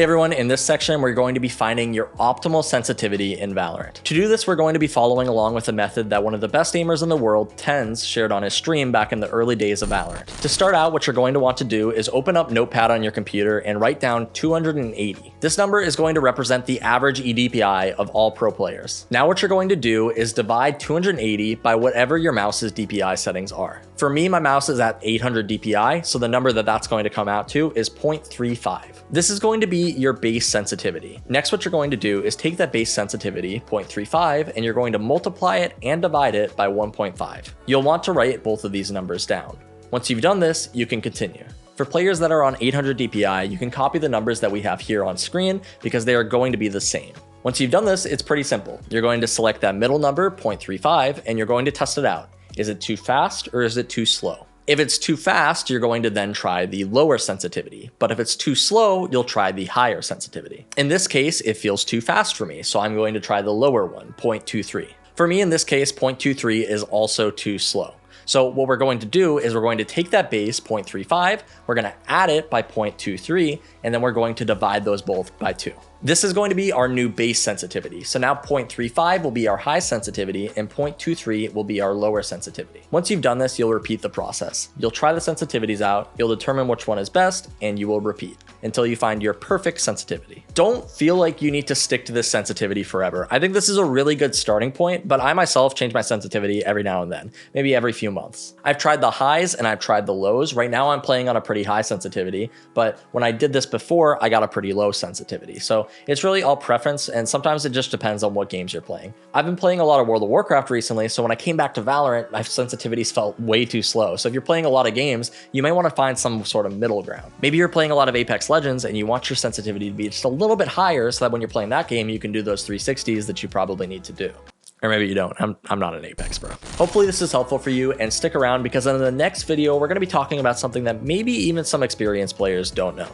Hey everyone, in this section, we're going to be finding your optimal sensitivity in Valorant. To do this, we're going to be following along with a method that one of the best aimers in the world, Sens, shared on his stream back in the early days of Valorant. To start out, what you're going to want to do is open up Notepad on your computer and write down 280. This number is going to represent the average EDPI of all pro players. Now what you're going to do is divide 280 by whatever your mouse's DPI settings are. For me, my mouse is at 800 DPI, so the number that's going to come out to is 0.35. This is going to be your base sensitivity. Next, what you're going to do is take that base sensitivity, 0.35, and you're going to multiply it and divide it by 1.5. You'll want to write both of these numbers down. Once you've done this, you can continue. For players that are on 800 DPI, you can copy the numbers that we have here on screen because they are going to be the same. Once you've done this, it's pretty simple. You're going to select that middle number, 0.35, and you're going to test it out. Is it too fast or is it too slow? If it's too fast, you're going to then try the lower sensitivity, but if it's too slow, you'll try the higher sensitivity. In this case, it feels too fast for me, so I'm going to try the lower one, 0.23. For me, in this case, 0.23 is also too slow. So what we're going to do is we're going to take that base, 0.35, we're going to add it by 0.23, and then we're going to divide those both by 2. This is going to be our new base sensitivity. So now 0.35 will be our high sensitivity and 0.23 will be our lower sensitivity. Once you've done this, you'll repeat the process. You'll try the sensitivities out, you'll determine which one is best, and you will repeat until you find your perfect sensitivity. Don't feel like you need to stick to this sensitivity forever. I think this is a really good starting point, but I myself change my sensitivity every now and then, maybe every few months. I've tried the highs and I've tried the lows. Right now I'm playing on a pretty high sensitivity, but when I did this before, I got a pretty low sensitivity. So it's really all preference, and sometimes it just depends on what games you're playing. I've been playing a lot of World of Warcraft recently, so when I came back to Valorant, my sensitivities felt way too slow. So if you're playing a lot of games, you may want to find some sort of middle ground. Maybe you're playing a lot of Apex Legends and you want your sensitivity to be just a little bit higher so that when you're playing that game, you can do those 360s that you probably need to do. Or maybe you don't. I'm not an Apex bro. Hopefully this is helpful for you, and stick around because in the next video, we're going to be talking about something that maybe even some experienced players don't know.